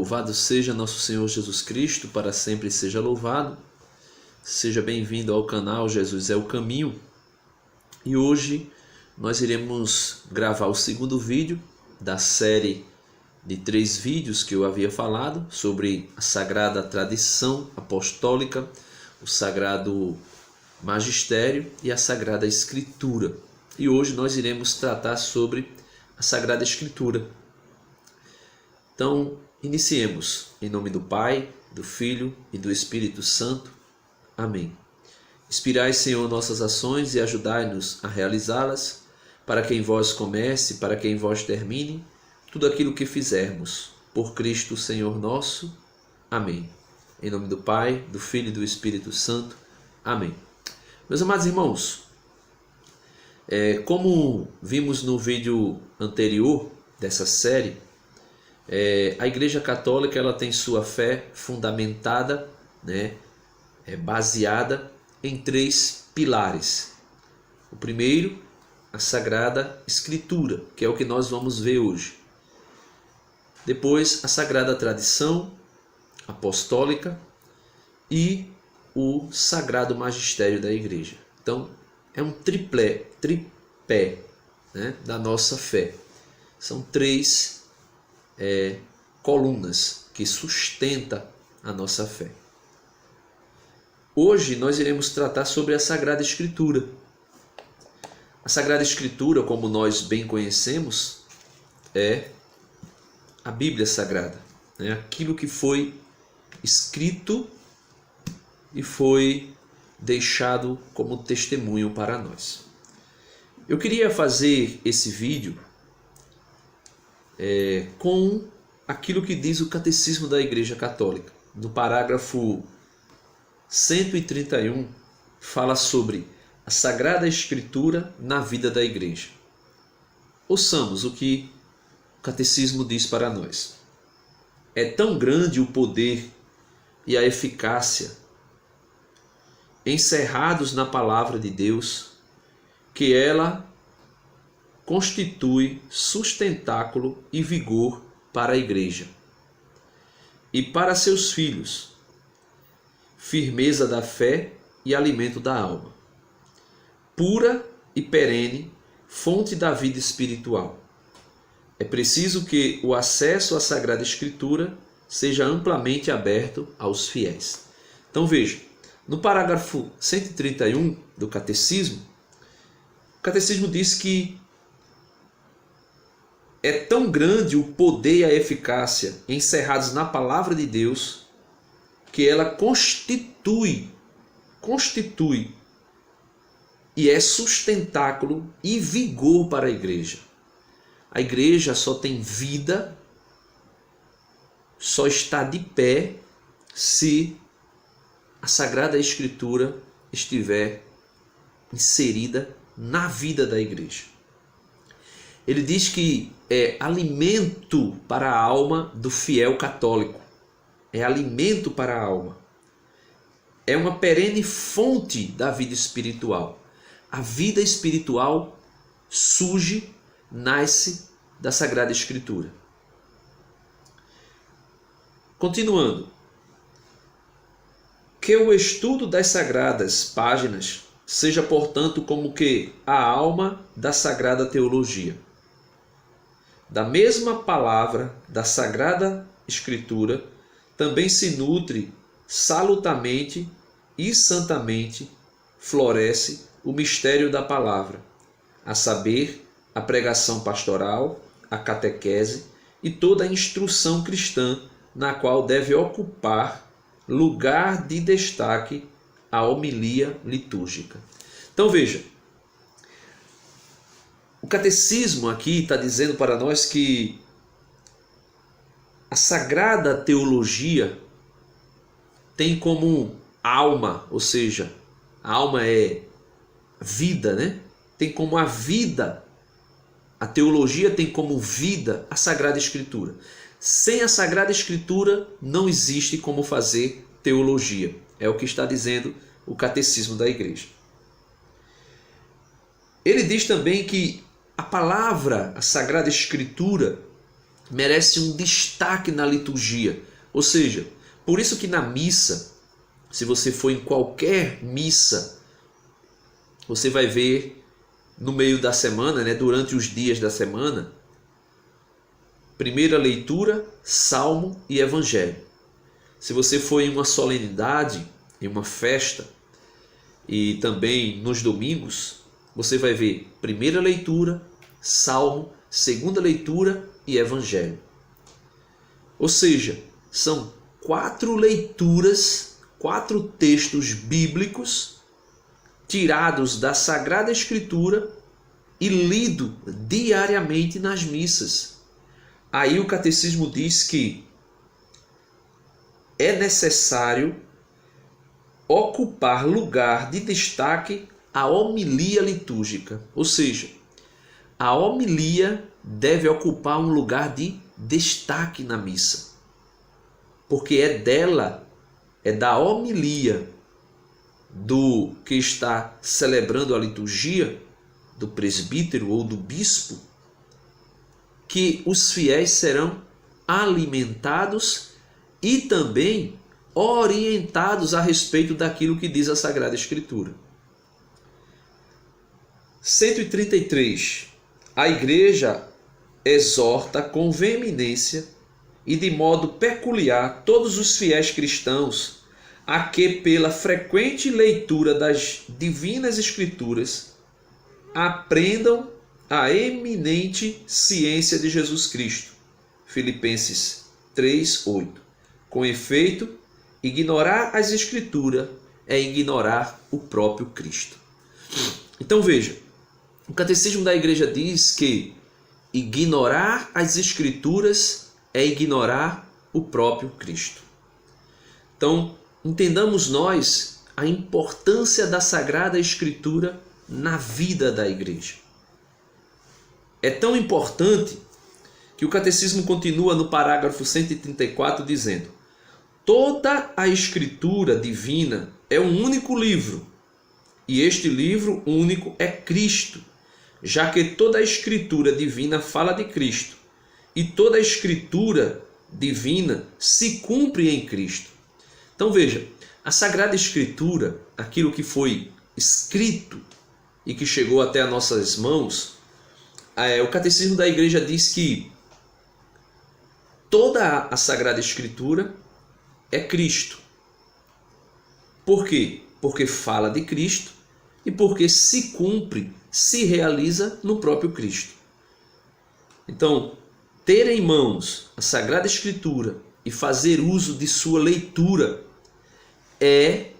Louvado seja nosso Senhor Jesus Cristo, para sempre seja louvado. Seja bem-vindo ao canal Jesus é o Caminho. E hoje nós iremos gravar o segundo vídeo da série de 3 vídeos que eu havia falado sobre a sagrada tradição apostólica, o sagrado magistério e a sagrada escritura. E hoje nós iremos tratar sobre a sagrada escritura. Então, iniciemos em nome do Pai, do Filho e do Espírito Santo. Amém. Inspirai, Senhor, nossas ações e ajudai-nos a realizá-las, para que em vós comece, para que em vós termine tudo aquilo que fizermos. Por Cristo, Senhor nosso. Amém. Em nome do Pai, do Filho e do Espírito Santo. Amém. Meus amados irmãos, como vimos no vídeo anterior dessa série, a Igreja Católica ela tem sua fé fundamentada, baseada em 3 pilares. O primeiro, a Sagrada Escritura, que é o que nós vamos ver hoje. Depois, a Sagrada Tradição Apostólica e o Sagrado Magistério da Igreja. Então, é um tripé da nossa fé. São 3 colunas que sustentam a nossa fé. Hoje nós iremos tratar sobre a Sagrada Escritura. A Sagrada Escritura, como nós bem conhecemos, é a Bíblia Sagrada, aquilo que foi escrito e foi deixado como testemunho para nós. Eu queria fazer esse vídeo com aquilo que diz o Catecismo da Igreja Católica. No parágrafo 131, fala sobre a Sagrada Escritura na vida da Igreja. Ouçamos o que o Catecismo diz para nós. É tão grande o poder e a eficácia encerrados na Palavra de Deus, que ela constitui sustentáculo e vigor para a Igreja e para seus filhos, firmeza da fé e alimento da alma, pura e perene fonte da vida espiritual. É preciso que o acesso à Sagrada Escritura seja amplamente aberto aos fiéis. Então veja, no parágrafo 131 do Catecismo, o Catecismo diz que é tão grande o poder e a eficácia encerrados na Palavra de Deus, que ela constitui e é sustentáculo e vigor para a Igreja. A Igreja só tem vida, só está de pé se a Sagrada Escritura estiver inserida na vida da Igreja. Ele diz que é alimento para a alma do fiel católico. É alimento para a alma. É uma perene fonte da vida espiritual. A vida espiritual surge, nasce da Sagrada Escritura. Continuando. Que o estudo das sagradas páginas seja, portanto, como que a alma da Sagrada Teologia. Da mesma palavra da Sagrada Escritura também se nutre salutamente e santamente floresce o mistério da palavra, a saber, a pregação pastoral, a catequese e toda a instrução cristã, na qual deve ocupar lugar de destaque a homilia litúrgica. Então veja, o Catecismo aqui está dizendo para nós que a Sagrada Teologia tem como alma, ou seja, a alma é vida, Tem como a vida, a teologia tem como vida a Sagrada Escritura. Sem a Sagrada Escritura não existe como fazer teologia. É o que está dizendo o Catecismo da Igreja. Ele diz também que a palavra, a Sagrada Escritura, merece um destaque na liturgia. Ou seja, por isso que na missa, se você for em qualquer missa, você vai ver no meio da semana, né, durante os dias da semana, primeira leitura, salmo e evangelho. Se você for em uma solenidade, em uma festa, e também nos domingos, você vai ver primeira leitura, salmo, segunda leitura e evangelho. Ou seja, são 4 leituras, 4 textos bíblicos tirados da Sagrada Escritura e lido diariamente nas missas. Aí o catecismo diz que é necessário ocupar lugar de destaque a homilia litúrgica. Ou seja, a homilia deve ocupar um lugar de destaque na missa. Porque é dela, é da homilia do que está celebrando a liturgia, do presbítero ou do bispo, que os fiéis serão alimentados e também orientados a respeito daquilo que diz a Sagrada Escritura. 133. A Igreja exorta com veemência e de modo peculiar todos os fiéis cristãos a que, pela frequente leitura das Divinas Escrituras, aprendam a eminente ciência de Jesus Cristo. Filipenses 3:8. Com efeito, ignorar as Escrituras é ignorar o próprio Cristo. Então veja, o Catecismo da Igreja diz que ignorar as Escrituras é ignorar o próprio Cristo. Então, entendamos nós a importância da Sagrada Escritura na vida da Igreja. É tão importante que o Catecismo continua no parágrafo 134 dizendo: toda a Escritura divina é um único livro, e este livro único é Cristo, já que toda a Escritura divina fala de Cristo, e toda a Escritura divina se cumpre em Cristo. Então veja, a Sagrada Escritura, aquilo que foi escrito e que chegou até as nossas mãos, o Catecismo da Igreja diz que toda a Sagrada Escritura é Cristo. Por quê? Porque fala de Cristo e porque se cumpre, se realiza no próprio Cristo. Então, ter em mãos a Sagrada Escritura e fazer uso de sua leitura é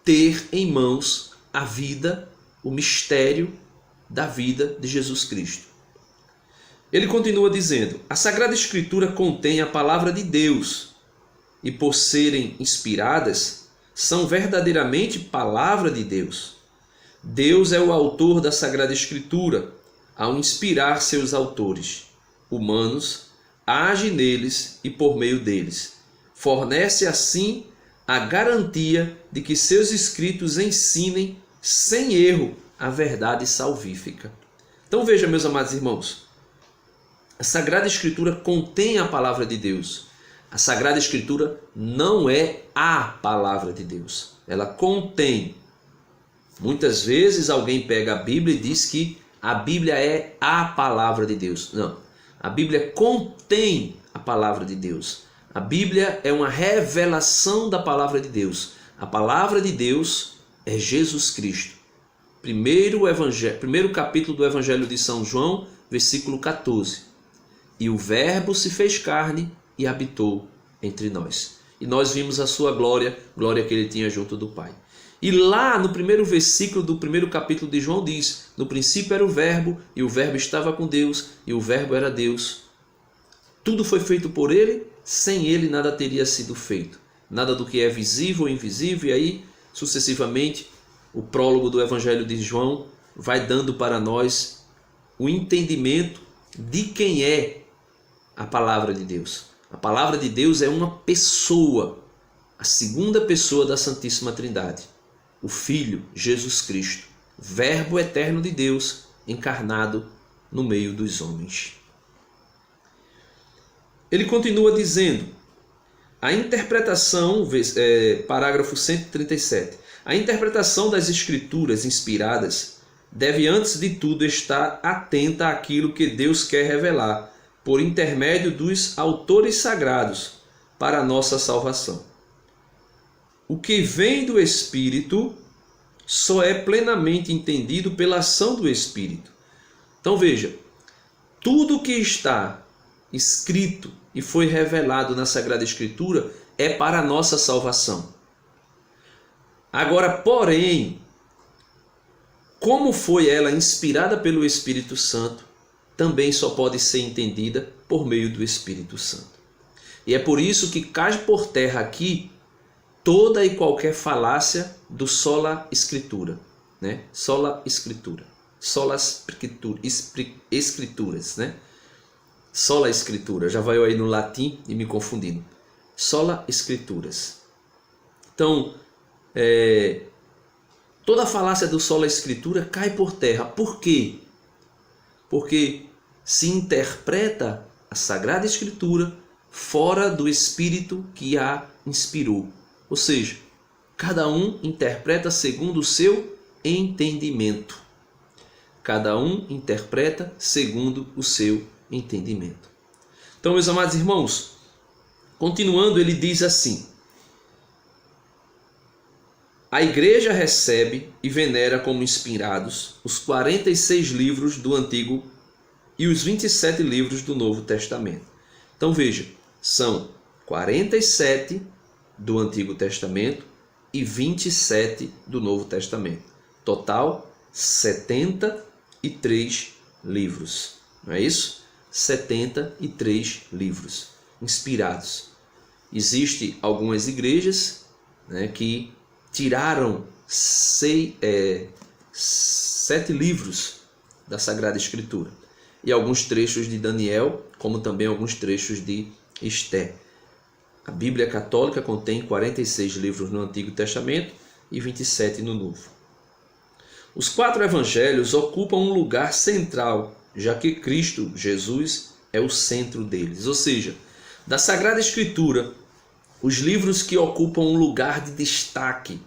ter em mãos a vida, o mistério da vida de Jesus Cristo. Ele continua dizendo: a Sagrada Escritura contém a palavra de Deus e, por serem inspiradas, são verdadeiramente palavra de Deus. Deus é o autor da Sagrada Escritura. Ao inspirar seus autores humanos, age neles e por meio deles. Fornece assim a garantia de que seus escritos ensinem sem erro a verdade salvífica. Então veja, meus amados irmãos, a Sagrada Escritura contém a palavra de Deus. A Sagrada Escritura não é a palavra de Deus. Ela contém. Muitas vezes alguém pega a Bíblia e diz que a Bíblia é a palavra de Deus. Não. A Bíblia contém a palavra de Deus. A Bíblia é uma revelação da palavra de Deus. A palavra de Deus é Jesus Cristo. Primeiro capítulo do Evangelho de São João, versículo 14. E o Verbo se fez carne e habitou entre nós. E nós vimos a sua glória, glória que ele tinha junto do Pai. E lá no primeiro versículo do primeiro capítulo de João diz: no princípio era o Verbo, e o Verbo estava com Deus, e o Verbo era Deus. Tudo foi feito por ele, sem ele nada teria sido feito. Nada do que é visível ou invisível, e aí, sucessivamente, o prólogo do Evangelho de João vai dando para nós o entendimento de quem é a palavra de Deus. A palavra de Deus é uma pessoa, a segunda pessoa da Santíssima Trindade, o Filho, Jesus Cristo, Verbo eterno de Deus, encarnado no meio dos homens. Ele continua dizendo, a interpretação, parágrafo 137, a interpretação das escrituras inspiradas deve antes de tudo estar atenta àquilo que Deus quer revelar por intermédio dos autores sagrados para a nossa salvação. O que vem do Espírito só é plenamente entendido pela ação do Espírito. Então veja, tudo que está escrito e foi revelado na Sagrada Escritura é para a nossa salvação. Agora, porém, como foi ela inspirada pelo Espírito Santo, também só pode ser entendida por meio do Espírito Santo. E é por isso que cai por terra aqui toda e qualquer falácia do sola escritura, né? Sola escritura, solas escrituras, né? Sola escritura, já vai eu aí no latim e me confundindo. Sola escrituras. Então, toda a falácia do sola escritura cai por terra. Por quê? Porque se interpreta a Sagrada Escritura fora do Espírito que a inspirou. Ou seja, cada um interpreta segundo o seu entendimento. Cada um interpreta segundo o seu entendimento. Então, meus amados irmãos, continuando, ele diz assim: a igreja recebe e venera como inspirados os 46 livros do Antigo e os 27 livros do Novo Testamento. Então veja, são 47 do Antigo Testamento e 27 do Novo Testamento. Total, 73 livros. Não é isso? 73 livros inspirados. Existem algumas igrejas, né, que tiraram 7 livros da Sagrada Escritura. E alguns trechos de Daniel, como também alguns trechos de Esté. A Bíblia Católica contém 46 livros no Antigo Testamento e 27 no Novo. Os 4 evangelhos ocupam um lugar central, já que Cristo, Jesus, é o centro deles. Ou seja, da Sagrada Escritura, os livros que ocupam um lugar de destaque,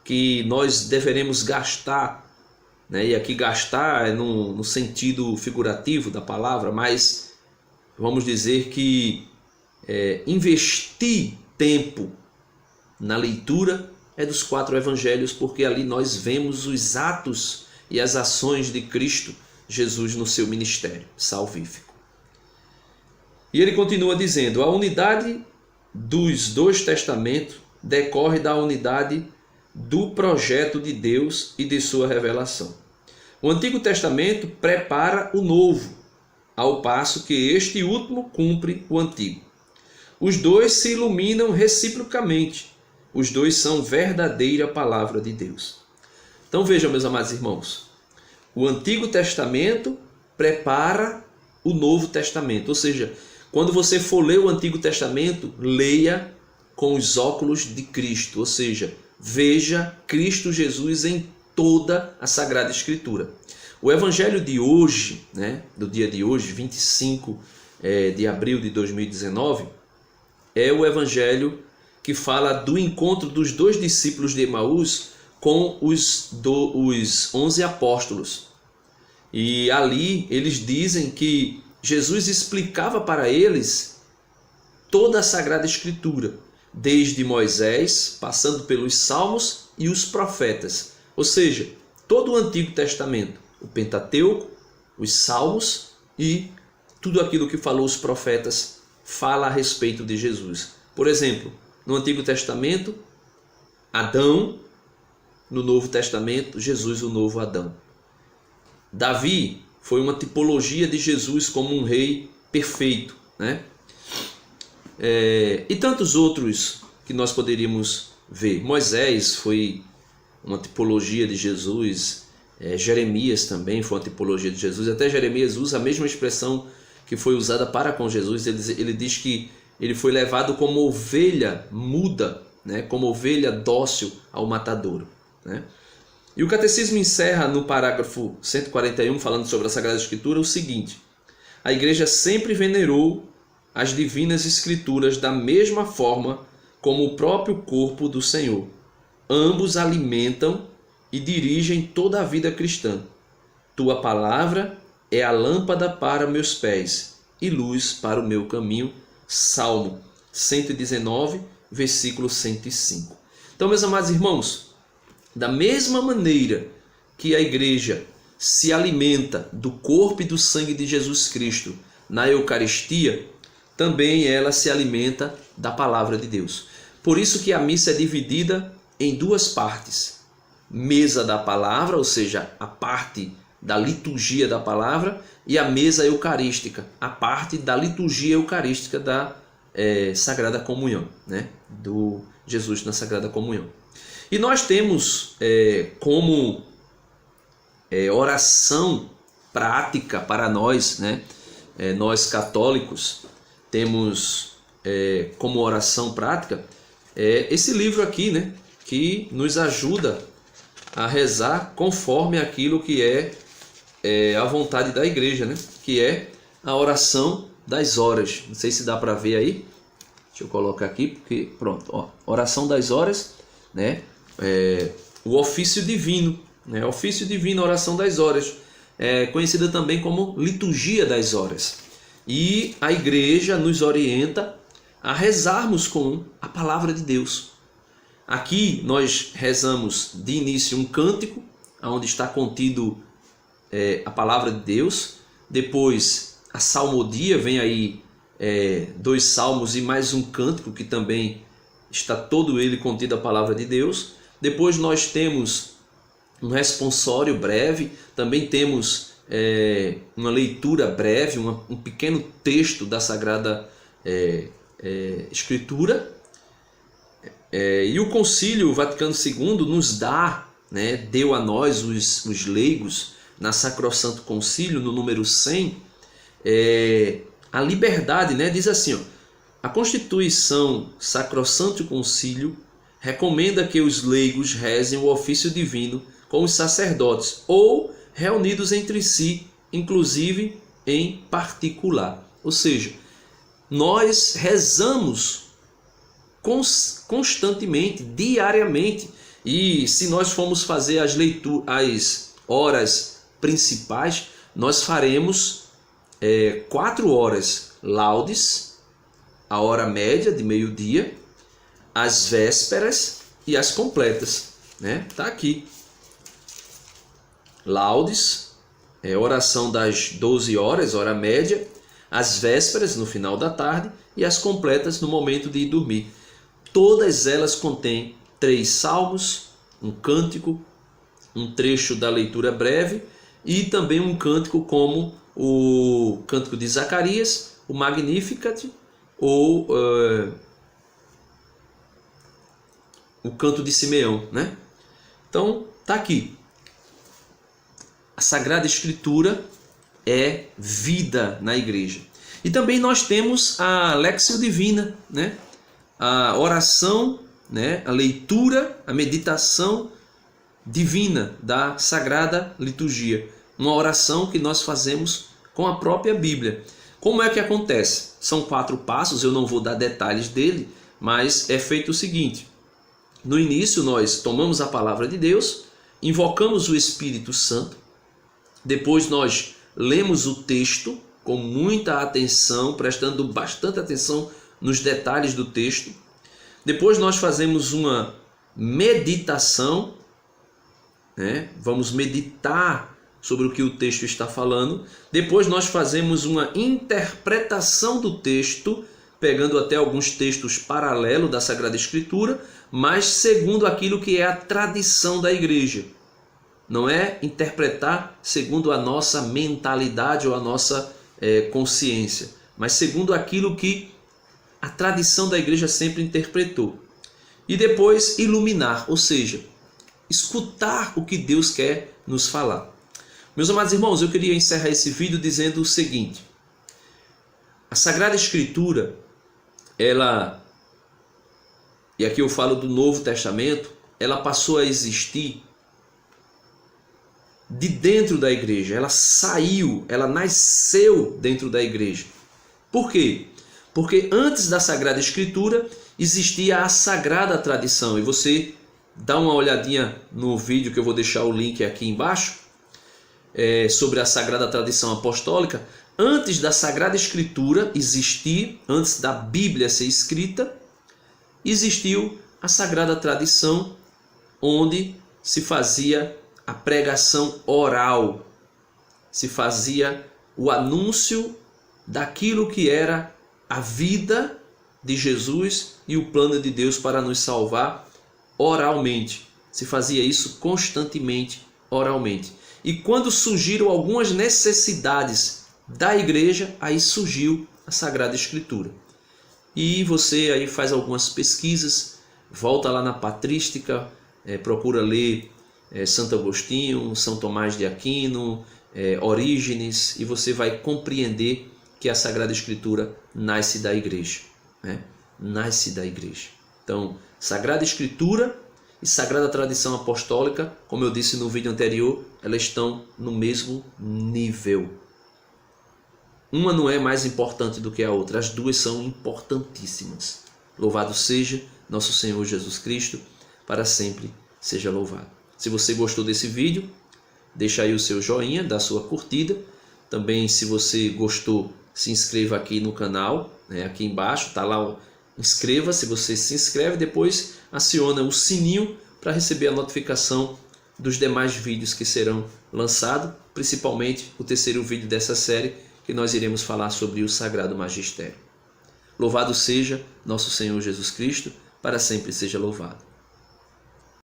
que nós deveremos gastar, né? E aqui gastar é no sentido figurativo da palavra, mas vamos dizer que investir tempo na leitura é dos 4 evangelhos, porque ali nós vemos os atos e as ações de Cristo Jesus no seu ministério salvífico. E ele continua dizendo: a unidade dos 2 testamentos decorre da unidade do projeto de Deus e de sua revelação. O Antigo Testamento prepara o Novo, ao passo que este último cumpre o Antigo. Os 2 se iluminam reciprocamente. Os 2 são verdadeira palavra de Deus. Então vejam, meus amados irmãos, o Antigo Testamento prepara o Novo Testamento. Ou seja, quando você for ler o Antigo Testamento, leia com os óculos de Cristo. Ou seja, veja Cristo Jesus em toda a Sagrada Escritura. O Evangelho de hoje, né, do dia de hoje, 25 de abril de 2019, é o Evangelho que fala do encontro dos 2 discípulos de Emaús com os 11 apóstolos. E ali eles dizem que Jesus explicava para eles toda a Sagrada Escritura, desde Moisés, passando pelos Salmos e os profetas. Ou seja, todo o Antigo Testamento, o Pentateuco, os Salmos e tudo aquilo que falou os profetas fala a respeito de Jesus. Por exemplo, no Antigo Testamento, Adão; no Novo Testamento, Jesus, o novo Adão. Davi foi uma tipologia de Jesus como um rei perfeito, né? E tantos outros que nós poderíamos ver. Moisés foi uma tipologia de Jesus, Jeremias também foi uma tipologia de Jesus. Até Jeremias usa a mesma expressão que foi usada para com Jesus. Ele diz que ele foi levado como ovelha muda, né? Como ovelha dócil ao matadouro, né? E o Catecismo encerra no parágrafo 141, falando sobre a Sagrada Escritura, o seguinte: a Igreja sempre venerou as divinas escrituras da mesma forma como o próprio corpo do Senhor. Ambos alimentam e dirigem toda a vida cristã. Tua palavra é a lâmpada para meus pés e luz para o meu caminho. Salmo 119, versículo 105. Então, meus amados irmãos, da mesma maneira que a igreja se alimenta do corpo e do sangue de Jesus Cristo na Eucaristia, também ela se alimenta da palavra de Deus. Por isso que a missa é dividida em duas partes. Mesa da palavra, ou seja, a parte da liturgia da palavra, e a mesa eucarística, a parte da liturgia eucarística da Sagrada Comunhão, né? Do Jesus na Sagrada Comunhão. E nós temos como oração prática para nós, né? Nós católicos temos como oração prática esse livro aqui, né? Que nos ajuda a rezar conforme aquilo que é a vontade da igreja, né? Que é a oração das horas. Não sei se dá para ver aí. Deixa eu colocar aqui, porque pronto, ó, oração das horas, né? O ofício divino, né? Ofício divino, oração das horas, conhecida também como liturgia das horas. E a igreja nos orienta a rezarmos com a palavra de Deus. Aqui nós rezamos de início um cântico, onde está contido a palavra de Deus. Depois a salmodia, vem aí 2 salmos e mais um cântico que também está todo ele contido a palavra de Deus. Depois nós temos um responsório breve, também temos uma leitura breve, um pequeno texto da Sagrada Escritura. E o Concílio Vaticano II nos dá, né, deu a nós, os leigos, na Sacrosanto Concílio, no número 100, a liberdade, né? Diz assim, ó, a Constituição Sacrosanto Concílio recomenda que os leigos rezem o ofício divino com os sacerdotes ou reunidos entre si, inclusive em particular. Ou seja, nós rezamos constantemente, diariamente. E se nós formos fazer as horas principais, nós faremos 4 horas laudes, a hora média de meio-dia, as vésperas e as completas, né? Tá aqui. Laudes, oração das 12 horas, hora média, as vésperas no final da tarde e as completas no momento de ir dormir. Todas elas contêm 3 salmos, um cântico, um trecho da leitura breve e também um cântico como o cântico de Zacarias, o Magnificat ou o canto de Simeão, né? Então, tá aqui. A Sagrada Escritura é vida na igreja. E também nós temos a Lectio Divina, né? A oração, né? A leitura, a meditação divina da Sagrada Liturgia. Uma oração que nós fazemos com a própria Bíblia. Como é que acontece? São 4 passos, eu não vou dar detalhes dele, mas é feito o seguinte. No início nós tomamos a palavra de Deus, invocamos o Espírito Santo, depois nós lemos o texto com muita atenção, prestando bastante atenção nos detalhes do texto. Depois nós fazemos uma meditação, né? Vamos meditar sobre o que o texto está falando. Depois nós fazemos uma interpretação do texto, pegando até alguns textos paralelos da Sagrada Escritura, mas segundo aquilo que é a tradição da igreja. Não é interpretar segundo a nossa mentalidade ou a nossa consciência, mas segundo aquilo que a tradição da igreja sempre interpretou. E depois iluminar, ou seja, escutar o que Deus quer nos falar. Meus amados irmãos, eu queria encerrar esse vídeo dizendo o seguinte. A Sagrada Escritura, e aqui eu falo do Novo Testamento, ela passou a existir de dentro da igreja. Ela saiu, ela nasceu dentro da igreja. Por quê? Porque antes da Sagrada Escritura existia a Sagrada Tradição. E você dá uma olhadinha no vídeo que eu vou deixar o link aqui embaixo, sobre a Sagrada Tradição Apostólica. Antes da Sagrada Escritura existir, antes da Bíblia ser escrita, existiu a Sagrada Tradição, onde se fazia a pregação oral, se fazia o anúncio daquilo que era a vida de Jesus e o plano de Deus para nos salvar oralmente. Se fazia isso constantemente, oralmente. E quando surgiram algumas necessidades da igreja, aí surgiu a Sagrada Escritura. E você aí faz algumas pesquisas, volta lá na patrística, procura ler Santo Agostinho, São Tomás de Aquino, Orígenes, e você vai compreender que a Sagrada Escritura nasce da igreja, né? Nasce da igreja. Então, Sagrada Escritura e Sagrada Tradição Apostólica, como eu disse no vídeo anterior, elas estão no mesmo nível. Uma não é mais importante do que a outra, as duas são importantíssimas. Louvado seja nosso Senhor Jesus Cristo, para sempre seja louvado. Se você gostou desse vídeo, deixa aí o seu joinha, dá a sua curtida. Também, se você gostou, se inscreva aqui no canal, né? Aqui embaixo está lá o inscreva-se. Você se inscreve, depois aciona o sininho para receber a notificação dos demais vídeos que serão lançados, principalmente o terceiro vídeo dessa série, que nós iremos falar sobre o Sagrado Magistério. Louvado seja nosso Senhor Jesus Cristo, para sempre seja louvado.